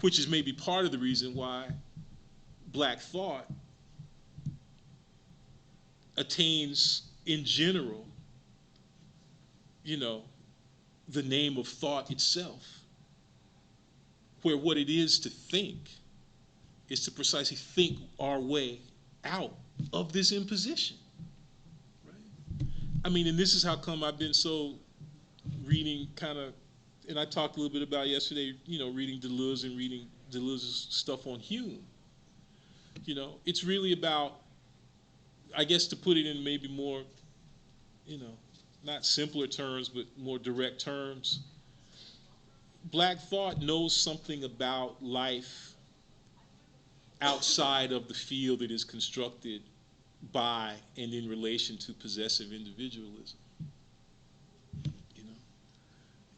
which is maybe part of the reason why black thought attains, in general, you know, the name of thought itself, where what it is to think is to precisely think our way out of this imposition. Right? I mean, and this is how come I've been so reading kind of, and I talked a little bit about yesterday, reading Deleuze and reading Deleuze's stuff on Hume. It's really about, I guess, to put it in maybe more, not simpler terms, but more direct terms. Black thought knows something about life outside of the field that is constructed by and in relation to possessive individualism.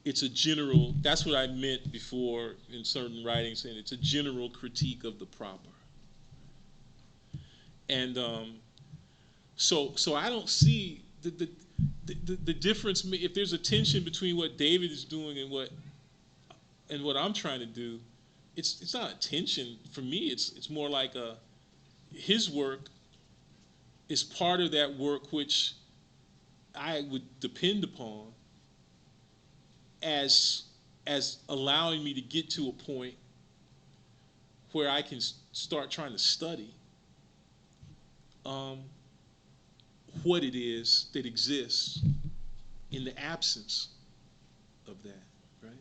It's a general, that's what I meant before in certain writings, saying it's a general critique of the proper. And so I don't see the difference. If there's a tension between what David is doing and what I'm trying to do, it's not a tension for me. It's more like his work is part of that work which I would depend upon as allowing me to get to a point where I can start trying to study what it is that exists in the absence of that, right?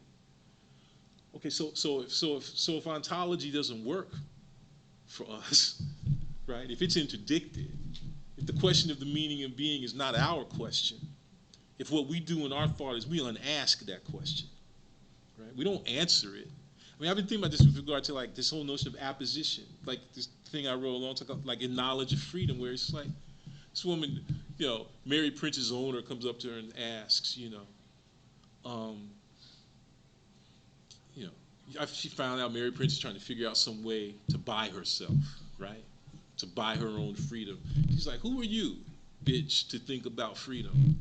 Okay, so if ontology doesn't work for us, right? If it's interdicted, if the question of the meaning of being is not our question, if what we do in our thought is we unask that question, right? We don't answer it. I mean, I've been thinking about this with regard to like this whole notion of apposition, like this thing I wrote a long time ago, like in Knowledge of Freedom, where it's like this woman, Mary Prince's owner comes up to her and asks, she found out Mary Prince is trying to figure out some way to buy herself, right? To buy her own freedom. She's like, who are you, bitch, to think about freedom?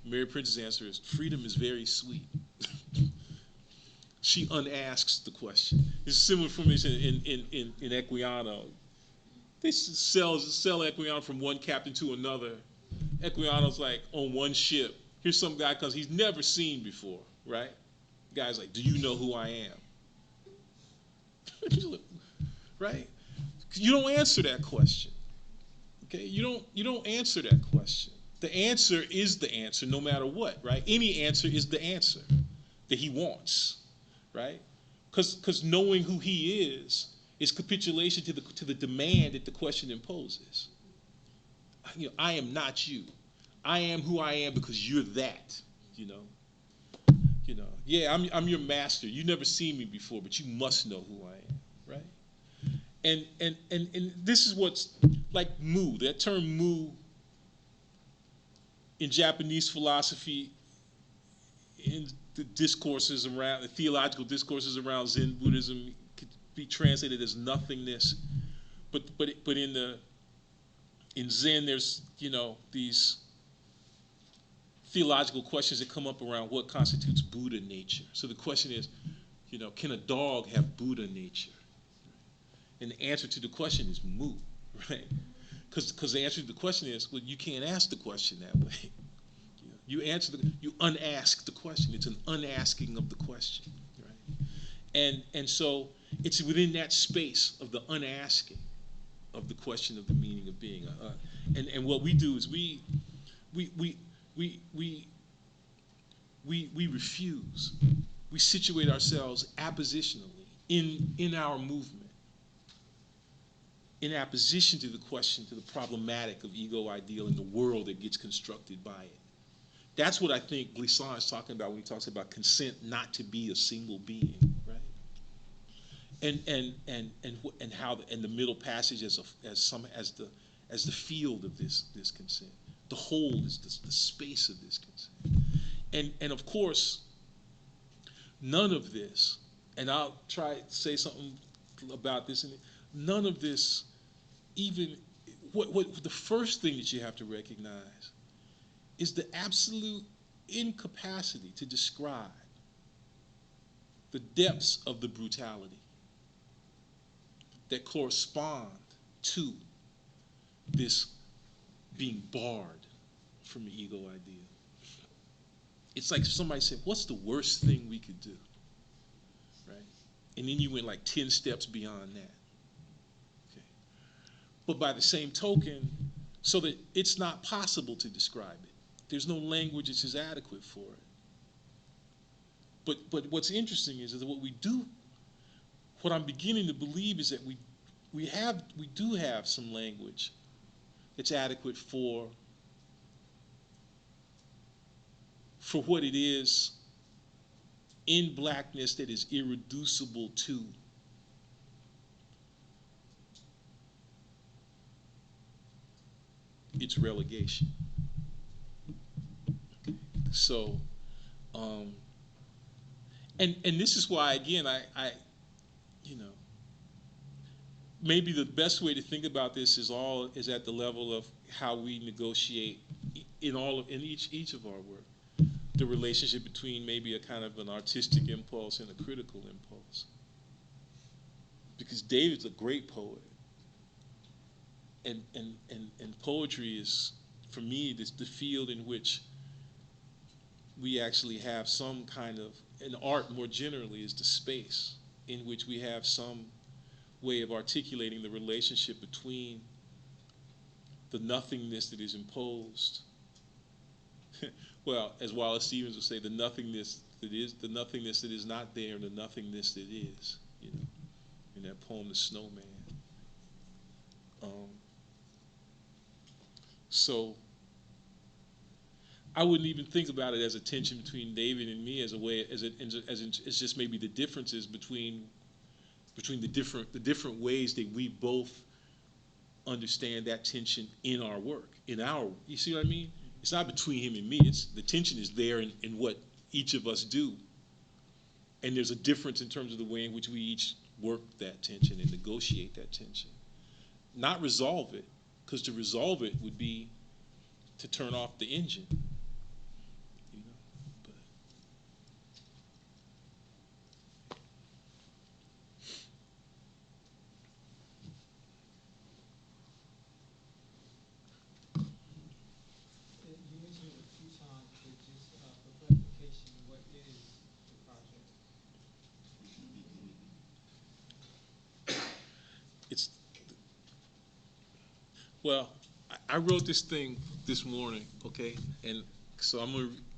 Mary Prince's answer is, freedom is very sweet. She unasks the question. It's similar for me in Equiano. They sell Equiano from one captain to another. Equiano's like on one ship. Here's some guy because he's never seen before, right? The guy's like, do you know who I am? Right? You don't answer that question. Okay? You don't answer that question. The answer is the answer no matter what, right? Any answer is the answer that he wants, right? Because knowing who he is capitulation to the demand that the question imposes. I am not you. I am who I am because you're that, Yeah, I'm your master. You never seen me before, but you must know who I am, right? And this is what's like mu. That term mu in Japanese philosophy, in the discourses around the theological discourses around Zen Buddhism, could be translated as nothingness. But in Zen, there's these theological questions that come up around what constitutes Buddha nature. So the question is, can a dog have Buddha nature? And the answer to the question is mu, right? Because the answer to the question is, well, you can't ask the question that way. You unask the question. It's an unasking of the question, right? And so it's within that space of the unasking of the question of the meaning of being. And what we do is we refuse. We situate ourselves appositionally in our movement, in apposition to the question, to the problematic of ego ideal in the world that gets constructed by it. That's what I think Glissant is talking about when he talks about consent not to be a single being, right? And how the middle passage as the field of this consent. The whole is the space of this consent. And of course, none of this, and I'll try to say something about this, none of this even, what the first thing that you have to recognize is the absolute incapacity to describe the depths of the brutality that correspond to this being barred from the ego idea. It's like if somebody said, what's the worst thing we could do? Right? And then you went like 10 steps beyond that. Okay. But by the same token, so that it's not possible to describe it. There's no language that is adequate for it. But what's interesting is that what I'm beginning to believe is that we do have some language that's adequate for what it is in blackness that is irreducible to its relegation. So, and this is why, again, I you know, maybe the best way to think about this is at the level of how we negotiate in each of our work, the relationship between maybe a kind of an artistic impulse and a critical impulse. Because David's a great poet, and poetry is, for me, the field in which we actually have some kind of, and art more generally is the space in which we have some way of articulating the relationship between the nothingness that is imposed. Well, as Wallace Stevens would say, the nothingness that is not there, and the nothingness that is, in that poem, The Snowman. So I wouldn't even think about it as a tension between David and me, as just maybe the differences between the different ways that we both understand that tension in our work. You see what I mean? It's not between him and me. The tension is there in what each of us do, and there's a difference in terms of the way in which we each work that tension and negotiate that tension. Not resolve it, because to resolve it would be to turn off the engine. Well, I wrote this thing this morning, okay, and so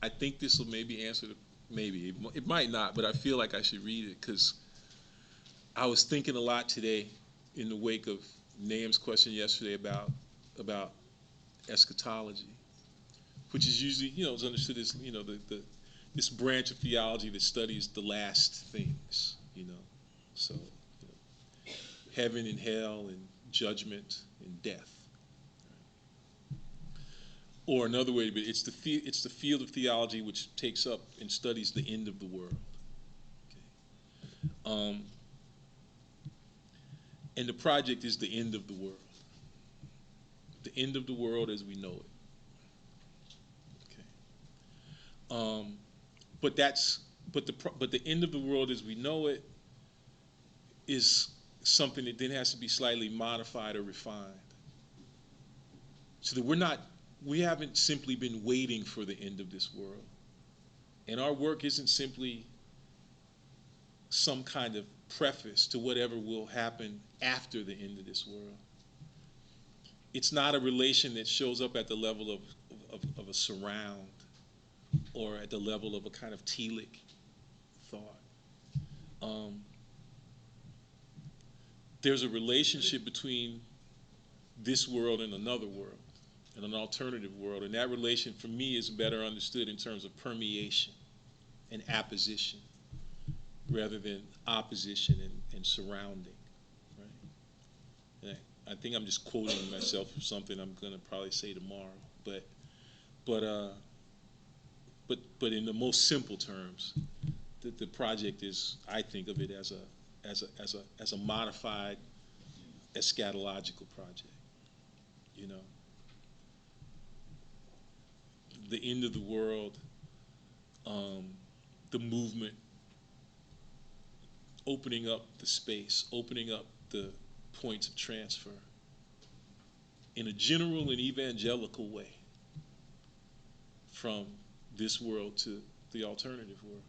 I think this will maybe answer maybe it might not, but I feel like I should read it because I was thinking a lot today in the wake of Naam's question yesterday about eschatology, which is usually is understood as this branch of theology that studies the last things, so heaven and hell and judgment and death. Or another way, but it's the field of theology which takes up and studies the end of the world. Okay. And the project is the end of the world. The end of the world as we know it. Okay. But the end of the world as we know it is something that then has to be slightly modified or refined, so that we haven't simply been waiting for the end of this world. And our work isn't simply some kind of preface to whatever will happen after the end of this world. It's not a relation that shows up at the level of a surround or at the level of a kind of telic thought. There's a relationship between this world and another world, and an alternative world, and that relation for me is better understood in terms of permeation and apposition rather than opposition and surrounding, right? And I think I'm just quoting myself from something I'm going to probably say tomorrow, but in the most simple terms, the project is, I think of it as a modified eschatological project, the end of the world, the movement, opening up the space, opening up the points of transfer in a general and evangelical way from this world to the alternative world,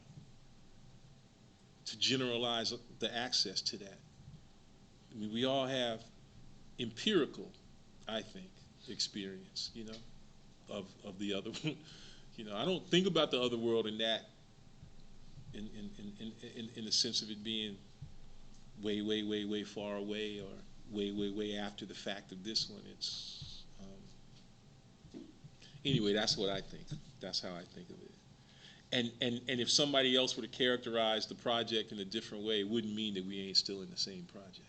to generalize the access to that. I mean, we all have empirical, I think, experience, of the other. I don't think about the other world in that, in the sense of it being way, way, way, way far away, or way, way, way after the fact of this one. It's anyway. That's what I think. That's how I think of it. And if somebody else were to characterize the project in a different way, it wouldn't mean that we ain't still in the same project.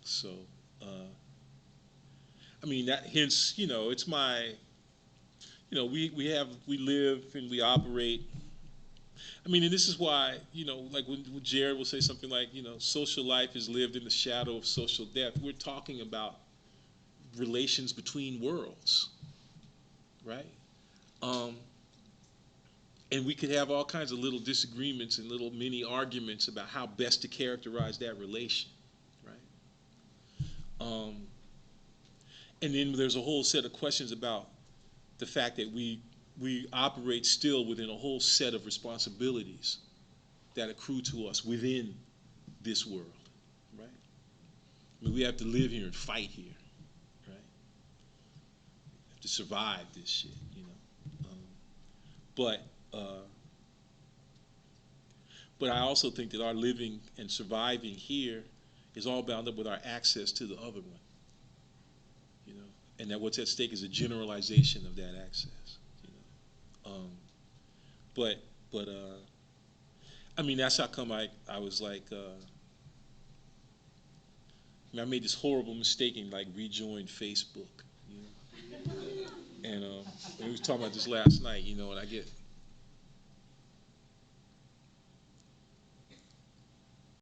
So, I mean, that hence, it's my, we live and we operate. I mean, and this is why, like when Jared will say something like, social life is lived in the shadow of social death. We're talking about relations between worlds, right? And we could have all kinds of little disagreements and little mini arguments about how best to characterize that relation, right? And then there's a whole set of questions about the fact that we operate still within a whole set of responsibilities that accrue to us within this world, right? I mean, we have to live here and fight here, right? We have to survive this shit, But I also think that our living and surviving here is all bound up with our access to the other one, and that what's at stake is a generalization of that access, But I mean, that's how come I was like, I made this horrible mistake and like rejoined Facebook, and we was talking about this last night, and I get